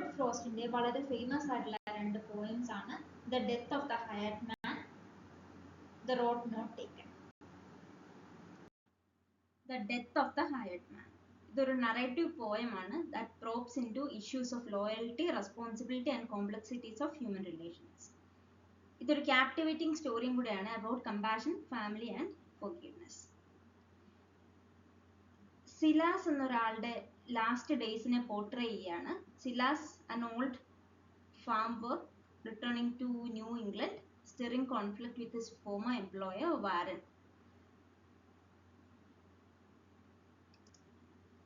Robert ഫ്രോസ്റ്റിന്റെ വളരെ famous ആയിട്ടുള്ള രണ്ട് പോയിംസ് ആണ് the death of the hired man, the road not taken. The death of the hired man ഇതൊരു narrative പോയമാണ് that probes into issues of loyalty, responsibility and complexities of human relations. ഇതൊരു captivating സ്റ്റോറിയും കൂടെയാണ് about compassion, family and forgiveness. Silas എന്നൊരാളുടെ last ഡേയ്സിനെ portray ചെയ്യാണ്. Silas, an old farm work, returning to New England, stirring conflict with his former employer Warren.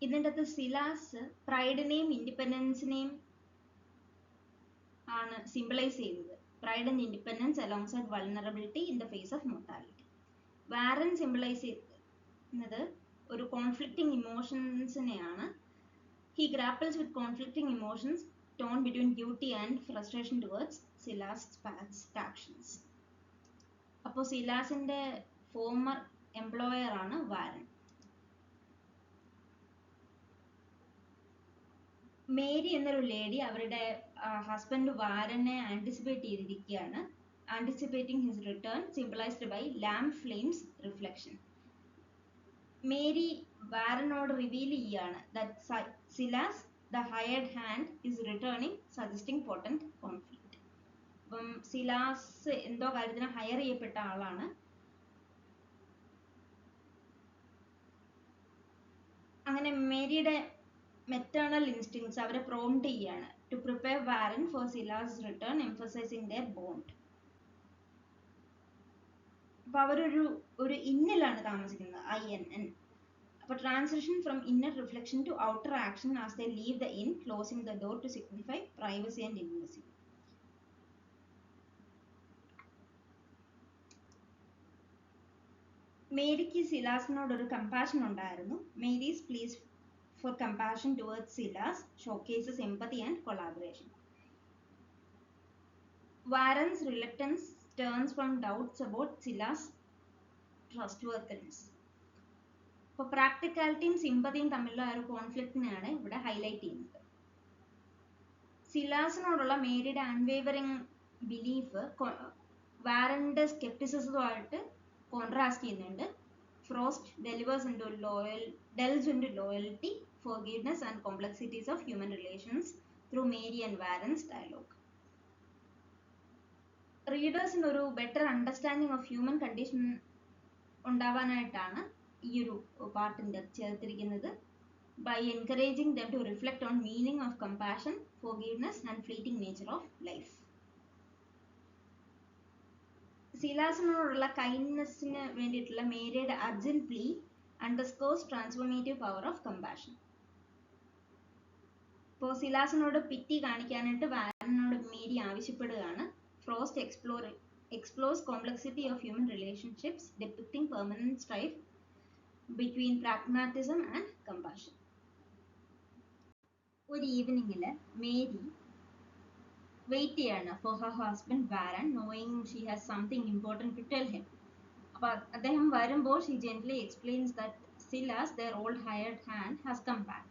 ഇതിൻ്റെ അകത്ത് സിലാസ് പ്രൈഡിനെയും ഇൻഡിപെൻഡൻസിനെയും ആണ് symbolise ചെയ്യുന്നത്. Pride and independence alongside vulnerability in the face of mortality. Warren symbolise ചെയ്യുന്നത് ഒരു conflicting ഇമോഷൻസിനെയാണ്. He grapples with conflicting emotions torn between duty and frustration towards Silas' past actions. അപ്പോൾ സിലാസിന്റെ former employer ആണ് വാരൻ. മേരി എന്നൊരു lady അവരുടെ husband വാരനെ anticipate ചെയ്തിരിക്കുകയാണ്. Anticipating his return symbolised by lamp flames reflection. Mary വാരനോട് reveal ചെയ്യാണ് that Silas the hired hand is returning, suggesting potent conflict. അപ്പം സിലാസ് എന്തോ കാര്യത്തിന് ഹയർ ചെയ്യപ്പെട്ട ആളാണ്. അങ്ങനെ മേരിയുടെ മെറ്റേണൽ ഇൻസ്റ്റിങ്സ് അവരെ പ്രോംപ്റ്റ് ചെയ്യാണ് to prepare Warren for Silas return, emphasising their bond. അപ്പൊ അവരൊരു ഇന്നിലാണ് താമസിക്കുന്നത്, INN. അപ്പോൾ transition from inner reflection to outer action as they leave the inn, closing the door to signify privacy and intimacy. മേരിക്ക് സിലാസിനോടൊരു compassion ഉണ്ടായിരുന്നു. Mary's pleas for compassion towards Silas showcases empathy and collaboration. Warren's reluctance turns from doubts about Silas' trustworthiness. അപ്പോൾ പ്രാക്ടിക്കാലിറ്റിയും സിമ്പതിയും തമ്മിലുള്ള ഒരു കോൺഫ്ലിക്റ്റിനെയാണ് ഇവിടെ highlight ചെയ്യുന്നത്. സിലാസിനോടുള്ള മേരിയുടെ unwavering belief വാരന്റെ സ്കെപ്റ്റിസിസവുമായിട്ട് contrast ചെയ്യുന്നുണ്ട്. Frost delves into loyalty, forgiveness and complexities of human relations through Mary and Warren's dialogue. റീഡേഴ്സിന് ഒരു better understanding of human condition ഉണ്ടാവാനായിട്ടാണ് ഈ ഒരു പാർട്ടിൻ്റെ ചേർത്തിരിക്കുന്നത്. By encouraging them to reflect on meaning of compassion, forgiveness and fleeting nature of life. സിലാസിനോടുള്ള കൈൻഡ്നെസ്സിന് വേണ്ടിയിട്ടുള്ള മേരിയുടെ urgent plea underscores transformative power of compassion. ഇപ്പോൾ സിലാസിനോട് പിറ്റി കാണിക്കാനായിട്ട് വാരനോട് മേരി ആവശ്യപ്പെടുകയാണ്. Frost explores complexity of human relationships, depicting permanent strife between pragmatism and compassion. ഒരു ഈവനിങ്ങിൽ മേരി വെയിറ്റ് ചെയ്യാണ് for her husband Warren, knowing she has something important to tell him. അപ്പോൾ അദ്ദേഹം വരുമ്പോൾ she gently explains that Silas, their old hired hand, has come back.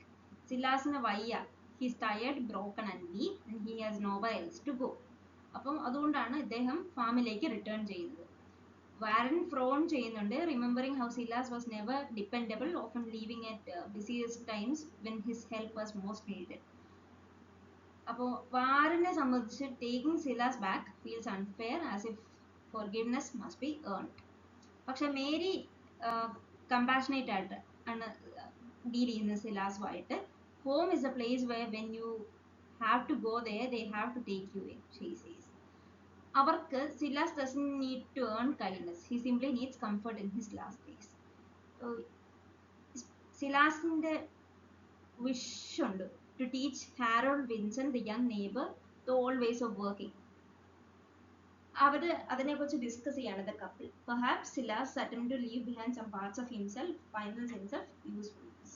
സിലാസിന് വയ്യ, he's tired, broken and weak and he has nowhere else to go. അപ്പം അതുകൊണ്ടാണ് ഇദ്ദേഹം ഫാമിലേക്ക് return ചെയ്യുന്നത്. വാരൻ ഫ്രോൺ ചെയ്യുന്നുണ്ട്, remembering how Silas was never dependable, often leaving at busiest times when his help was most needed. അപ്പോൾ വാരനെ സംബന്ധിച്ച് taking Silas back feels unfair, as if forgiveness must be earned. പക്ഷെ Mary compassionate ആയിട്ട് ആണ് deal ചെയ്യുന്നത് സിലാസുമായിട്ട്. Home is a place where when you have to go there they have to take you in, she says. അവർക്ക് Silas doesn't need to earn kindness, he simply needs comfort in his last days. സിലാസിൻ്റെ wish ഉണ്ട് to teach Harold Vincent, the young neighbor, the old ways of working. അവർ അതിനെക്കുറിച്ച് discuss ചെയ്യാണ് the couple. Perhaps Silas attempt to leave behind some parts of himself, find a sense of usefulness.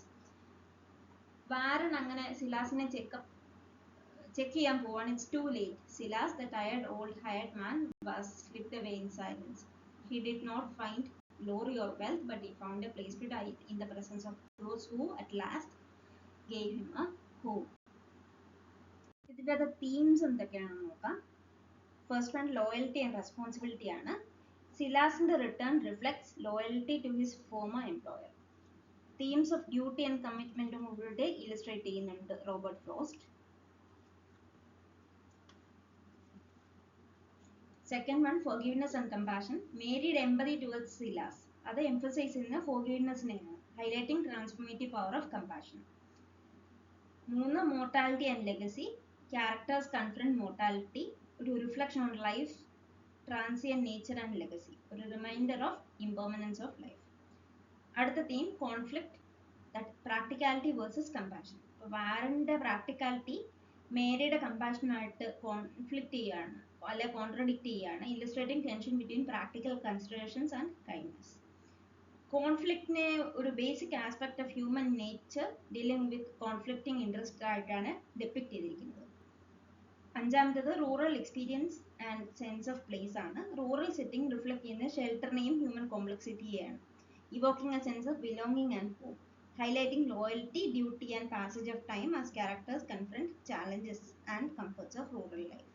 Warren അങ്ങനെ സിലാസിനെ check ചെയ്യാൻ പോവാണ്. It's too late. Silas, the tired old hired man, was slipped away in silence. He did not find glory or wealth, but he found a place to die in the presence of those who at last gave him a home. ഇതിൽ ഇവിടെ themes എന്തൊക്കെയാണെന്ന് നോക്കാം. First one loyalty and responsibility ആണ്. സിലാസിന്റെ return reflects loyalty to his former employer. Themes of duty and കമ്മിറ്റ്മെന്റും ഇവിടെ illustrate ചെയ്യുന്നുണ്ട് Robert Frost. Second one forgiveness and compassion. മേരിയുടെ എംപതി ടുവേർഡ്സ് സിലാസ്, അത് എംഫസൈസ് ചെയ്യുന്ന ഫോർഗീവ്നെസ്സിനെയാണ്, highlighting transformative power of compassion. മൂന്ന് mortality and legacy. Characters confront mortality, ഒരു reflection on life, transient nature and legacy, ഒരു reminder of impermanence of life. അടുത്ത theme conflict, that practicality versus compassion. വാരന്റെ practicality മേരിയുടെ കമ്പാഷനുമായിട്ട് conflict ചെയ്യുകയാണ്, അല്ലെ contradict ചെയ്യുകയാണ്, illustrating tension between practical considerations and kindness. കോൺഫ്ലിക്റ്റിനെ ഒരു basic aspect of human nature dealing with conflicting interest ആയിട്ടാണ് ഡെപ്പിക്ട് ചെയ്തിരിക്കുന്നത്. അഞ്ചാമത്തേത് rural experience and sense of place ആണ്. റൂറൽ സെറ്റിംഗ് റിഫ്ലക്ട് ചെയ്യുന്ന ഷെൽട്ടറിനെയും ഹ്യൂമൻ കോംപ്ലക്സിറ്റിയെയാണ്, evoking a sense of belonging and home, highlighting loyalty, duty and passage of time as characters confront challenges and comforts of rural life.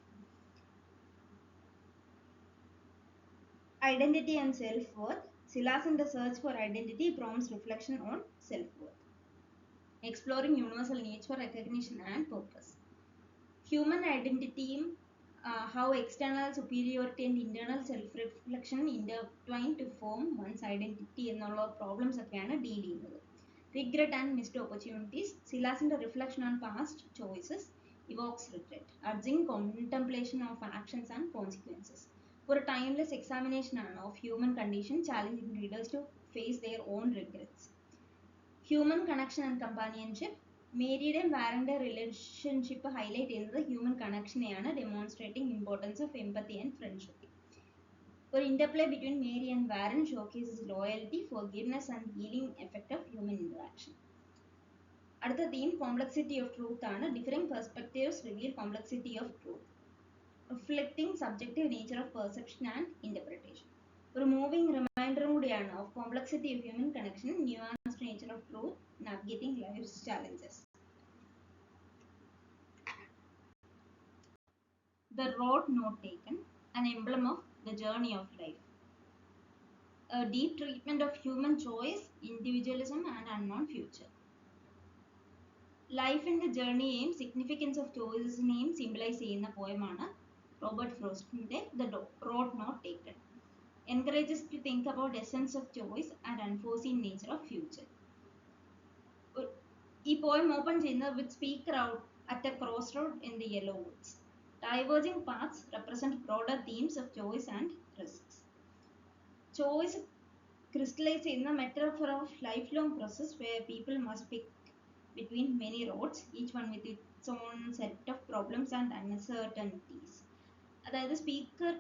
Identity and self-worth. Silas in the search for identity prompts reflection on self-worth, exploring universal needs for recognition and purpose. Human identity, how external superiority and internal self-reflection intertwine to form one's identity എന്നുള്ള problems ഒക്കെയാണ് deal ചെയ്യുന്നത്. Regret and missed opportunities. Silas's reflection on past choices evokes regret, urging contemplation of actions and consequences. For a timeless examination of human condition, challenging readers to face their own regrets. Human connection and companionship. Mary's and Warren's relationship highlight the human connection, demonstrating importance of empathy and friendship. For interplay between Mary and Warren showcases loyalty, forgiveness and healing effect of human interaction. Another theme, complexity of truth ആണ്. Differing perspectives reveal complexity of truth, reflecting subjective nature of perception and interpretation. ഒരു moving reminder കൂടിയാണ് of complexity of human connection, nuanced nature of truth, navigating life's challenges. The road not taken, an emblem of the journey of life. A deep treatment of human choice, individualism and unknown future. Life in the journey, significance of choices name symbolize ചെയ്യുന്ന പോയമാണ് Robert ഫ്രോസ്റ്റിന്റെ The Road Not Taken. Encourages to think about essence of choice and unforeseen nature of future. ഈ poem open ചെയ്യുന്നത് with speaker out at a crossroad in the yellow woods. Diverging paths represent broader themes of choice and risks. Choice crystallize in the metaphor of lifelong process where people must pick between many roads, each one with its own set of problems and uncertainties. അതായത് speaker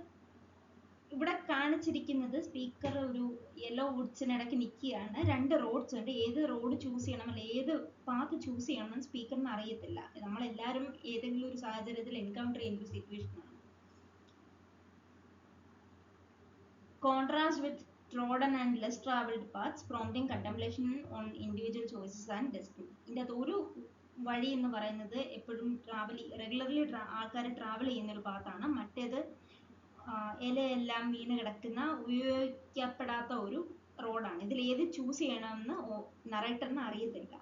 ഇവിടെ കാണിച്ചിരിക്കുന്നത്, speaker ഒരു yellow വുഡ്സിനിടയ്ക്ക് നിൽക്കുകയാണ്. രണ്ട് roads ഉണ്ട്, ഏത് road choose ചെയ്യണം അല്ലെ ഏത് പാത്ത് ചൂസ് ചെയ്യണം എന്ന് സ്പീക്കറിന് അറിയത്തില്ല. നമ്മളെല്ലാവരും ഏതെങ്കിലും ഒരു സാഹചര്യത്തിൽ എൻകൗണ്ടർ ചെയ്യുന്ന ഒരു സിറ്റുവേഷൻ ആണ്. Contrast with trodden and less traveled paths, prompting contemplation on individual choices and destiny. ഇതിൻ്റെ അത് ഒരു വഴി എന്ന് പറയുന്നത് എപ്പോഴും റെഗുലർലി ആൾക്കാർ ട്രാവൽ ചെയ്യുന്ന ഒരു പാത്താണ്. മറ്റേത് ഇലയെല്ലാം വീണ് കിടക്കുന്ന ഉപയോഗിക്കപ്പെടാത്ത ഒരു റോഡാണ്. ഇതിൽ ഏത് ചൂസ് ചെയ്യണമെന്ന് നറേറ്ററിന് അറിയത്തില്ല.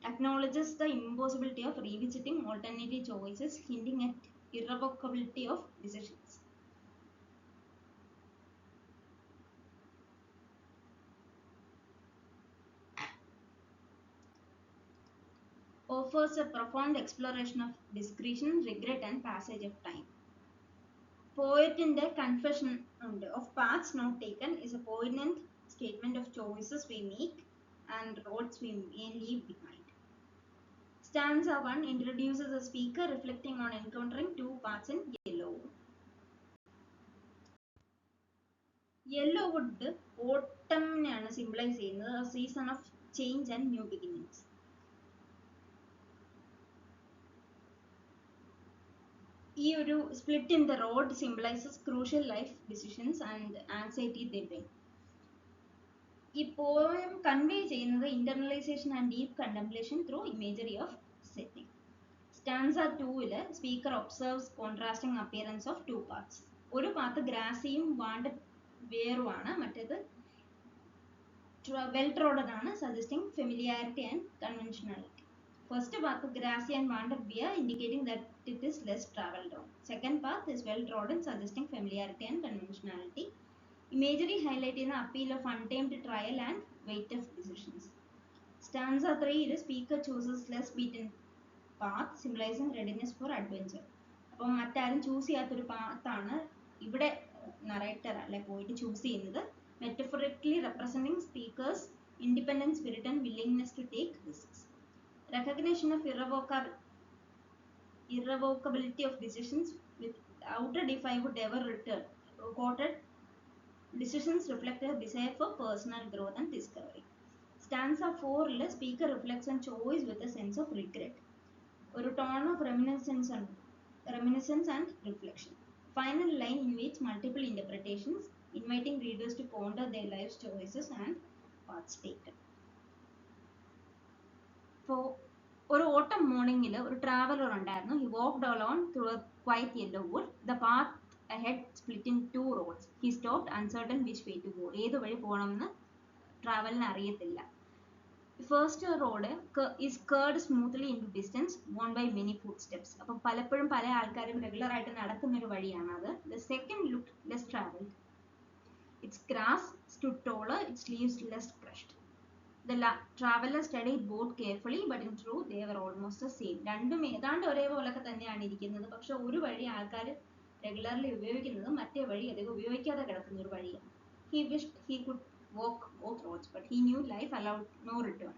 Acknowledges the impossibility of revisiting alternative choices, hinting at irrevocability of decisions. Offers a profound exploration of discretion, regret and passage of time. Poet's confession of paths not taken is a poignant statement of choices we make and roads we may leave behind. Stanza 1 introduces the speaker reflecting on encountering two paths in yellow wood. Yellow wood autumn symbolize a season of change and new beginnings. ഈ ഒരു split in the road symbolises crucial life decisions and anxiety they bring. ഈ poem convey ചെയ്യുന്നത് internalisation and deep contemplation through imagery of setting. Stanza 2-ല് speaker observes contrasting appearance of two paths. ഒരു path ഗ്രാസിയും wanted വേറുമാണ്, മറ്റേത് well trodden ആണ്, suggesting familiarity and conventionality. First path grassy and wandered via, indicating that it is less traveled on. Second path is well trodden, suggesting familiarity and conventionality. Imagery highlighting the appeal of untamed trial and weight of decisions. Stanza 3, the speaker chooses less beaten path, symbolizing readiness for adventure. അപ്പം മറ്റാരും choose ചെയ്യാത്തൊരു പാത്താണ് ഇവിടെ narrator അല്ലെ പോയിട്ട് choose ചെയ്യുന്നത്, metaphorically representing speakers' independent spirit and willingness to take risks. Recognition of irrevocability of decisions without a if I would ever return. Quoted, decisions reflect a desire for personal growth and discovery. Stanza 4, the speaker reflects on choice with a sense of regret. A tone of reminiscence and reflection. Final line invades multiple interpretations, inviting readers to ponder their life's choices and paths taken. For ഒരു autumn morning-ൽ ഒരു traveler ഉണ്ടായിരുന്നു. He walked alone through a quiet yellow wood. The path ahead split in two roads. He stopped, uncertain which way to go. ഏത് വഴി പോകണമെന്ന് ട്രാവലിന് അറിയത്തില്ല. First road is curved smoothly into distance, worn by many footsteps. അപ്പം പലപ്പോഴും പല ആൾക്കാരും regular ആയിട്ട് നടക്കുന്ന ഒരു വഴിയാണ് അത്. The second looked less traveled. Its grass stood taller, its leaves less crushed. The traveler studied both carefully, but in truth they were almost the same. രണ്ടും ഏതാണ്ട് ഒരേപോലൊക്കെ തന്നെയാണ് ഇരിക്കുന്നത്, പക്ഷെ ഒരു വഴി ആൾക്കാർ റെഗുലർലി ഉപയോഗിക്കുന്നത് മറ്റേ വഴി അധികം ഉപയോഗിക്കാതെ കിടക്കുന്ന ഒരു വഴിയാണ്. He wished he could walk both roads, but he knew life allowed no return.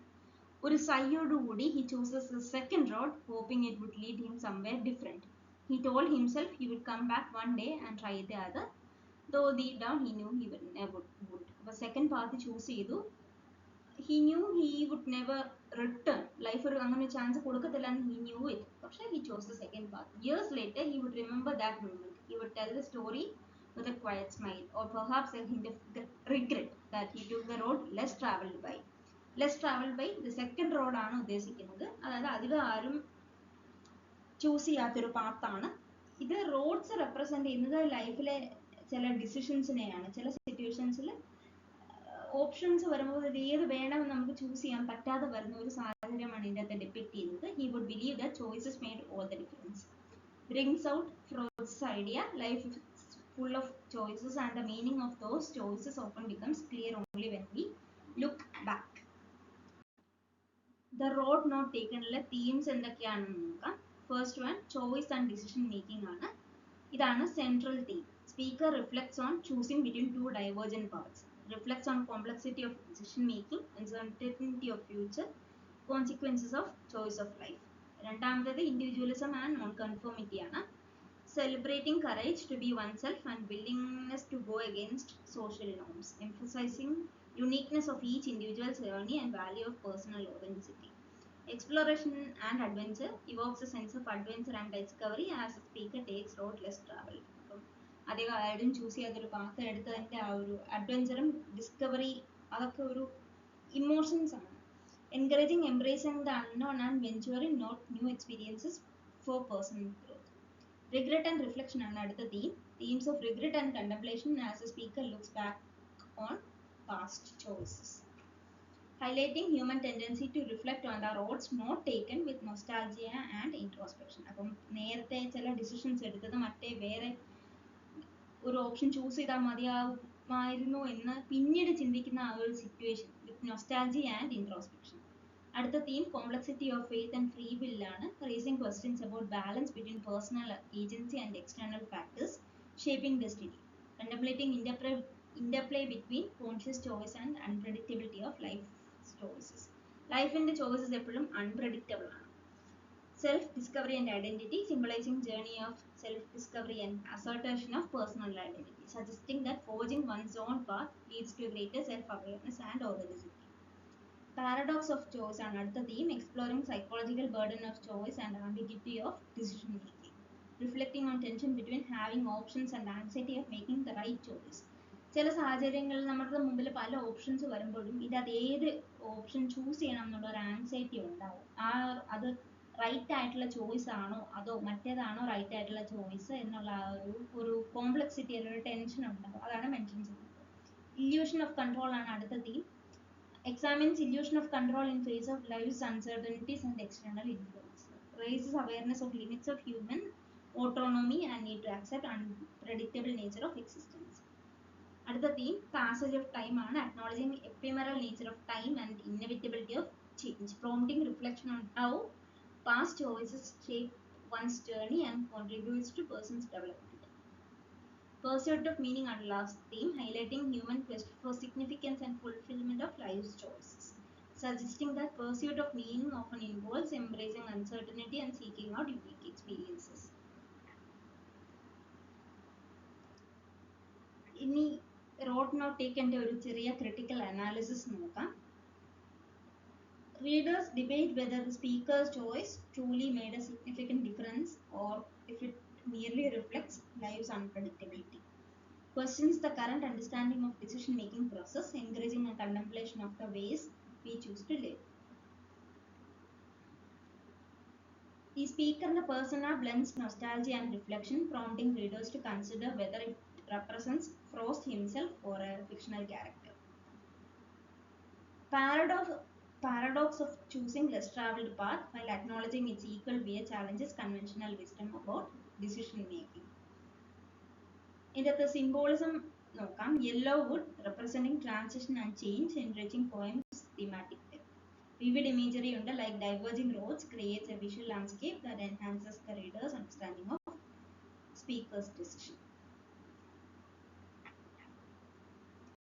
ഒരു സയ്യോടുകൂടി he chooses the second road, hoping it would lead him somewhere different. He told himself he would come back one day and try the other, though deep down he knew he would never would. അപ്പോൾ second path choose ചെയ്തു. He knew he would never return. Life ഒരു അങ്ങനെ chance കൊടുക്കത്തില്ല എന്ന് he knew it. പക്ഷേ he chose the second path. Years later he would remember that moment. He would tell the story with a quiet smile, or perhaps a hint of regret that he took the road less traveled by. Less traveled by, the second road ആണ് ഉദ്ദേശിക്കുന്നത്. അതായത് അധികം ആരും choose ചെയ്യാത്തൊരു പാത്താണ് ഇത്. Roads represent ചെയ്യുന്നത് ലൈഫിലെ ചില ഡിസിഷൻസിനെയാണ്. ചില സിറ്റുവേഷൻസിൽ ഓപ്ഷൻസ് വരുമ്പോൾ ഇത് ഏത് വേണമെന്ന് നമുക്ക് ചൂസ് ചെയ്യാൻ പറ്റാതെ വരുന്ന ഒരു സാഹചര്യമാണ് ഇതിൻ്റെ അകത്ത് ഡിപ്പിക്ട് ചെയ്യുന്നത്. He would believe that choices made all the difference. Brings out Frost's idea, life is full of choices and the meaning of those choices often becomes clear only when we look back. The road not taken-ലെ themes എന്തൊക്കെയാണെന്ന് നോക്കാം. First one, choice and decision making ആണ്. ഇതാണ് central theme. Speaker reflects on choosing between two divergent paths. Reflects on complexity of decision making, uncertainty of future, consequences of choice of life. രണ്ടാമത്തേത് individualism and non-conformity ആണ്. Celebrating courage to be oneself and willingness to go against social norms, emphasizing uniqueness of each individual's journey and value of personal authenticity. Exploration and adventure evokes a sense of adventure and discovery as the speaker takes road less traveled. അധികം ആരും choose ചെയ്യാത്തൊരു path എടുത്തതിൻ്റെ ആ ഒരു അഡ്വഞ്ചറും discovery അതൊക്കെ ഒരു emotions ആണ്. Encouraging embracing the unknown and venturing not new experiences for personal growth. Regret and reflection ആണ് അടുത്ത തീം. Themes of regret and contemplation as the speaker looks back on past choices. Highlighting human tendency to reflect on the roads not taken with nostalgia and introspection. അപ്പം നേരത്തെ ചില decisions എടുത്തത് മറ്റേ വേറെ ഒരു ഓപ്ഷൻ ചൂസ് ചെയ്താൽ മതിയാവുമായിരുന്നു എന്ന് പിന്നീട് ചിന്തിക്കുന്ന ആ ഒരു situation with nostalgia and introspection. അടുത്ത theme complexity of faith and free വില്ലാണ്. Raising questions about balance between personal agency and external factors shaping destiny. Contemplating interplay between conscious choice and unpredictability of life choices. ലൈഫിൻ്റെ choices എപ്പോഴും unpredictable ആണ്. Self-discovery and identity, symbolizing journey of self-discovery and assertion of personal identity, suggesting that forging one's own path leads to greater self-awareness and authenticity. Paradox of choice ആണ് അടുത്ത theme, exploring psychological burden of choice and ambiguity of decision making, reflecting on tension between having options and anxiety of making the right choice. ചില സാഹചര്യങ്ങളിൽ നമ്മുടെ മുമ്പിൽ പല options വരുമ്പോഴും ഇത് ഏത് ഓപ്ഷൻ ചൂസ് ചെയ്യണം എന്നുള്ള ഒരു ആൻസൈറ്റി ഉണ്ടാവും. അത് റൈറ്റ് ആയിട്ടുള്ള ചോയ്സ് ആണോ അതോ മറ്റേതാണോ റൈറ്റ് ആയിട്ടുള്ള ചോയ്സ് എന്നുള്ള ആ ഒരു കോംപ്ലക്സിറ്റി അല്ലെങ്കിൽ ഒരു ടെൻഷൻ ഉണ്ടാവും. അതാണ് മെൻഷൻ ചെയ്യുന്നത്. ഇല്യൂഷൻ ഓഫ് കൺട്രോൾ ആണ് അടുത്ത theme. Examines illusion of control in face of life's uncertainties and external influence. Raises awareness of limits of human autonomy and need to accept unpredictable nature of existence. അടുത്ത theme passage of time ആണ്. Acknowledging ephemeral nature of time and inevitability of change, prompting reflection on how past choices shape one's journey and contributes to person's development. Pursuit of meaning and last theme, highlighting human quest for significance and fulfillment of life's choices, suggesting that pursuit of meaning often involves embracing uncertainty and seeking out unique experiences. ഇനി road not ടേക്കിൻ്റെ ഒരു ചെറിയ critical analysis നോക്കാം. Readers debate whether the speaker's choice truly made a significant difference or if it merely reflects life's unpredictability. Questions the current understanding of decision-making process, encouraging a contemplation of the ways we choose to live. The speaker and the persona blends nostalgia and reflection, prompting readers to consider whether it represents Frost himself or a fictional character. Paradox of choosing less traveled path while acknowledging its equal weight challenges conventional wisdom about decision-making. ഇതിനകത്ത് symbolism നോക്കാം. Yellow wood representing transition and change, enriching poem's thematic depth. Vivid imagery ഉണ്ട്, like diverging roads creates a visual landscape that enhances the reader's understanding of speaker's decision.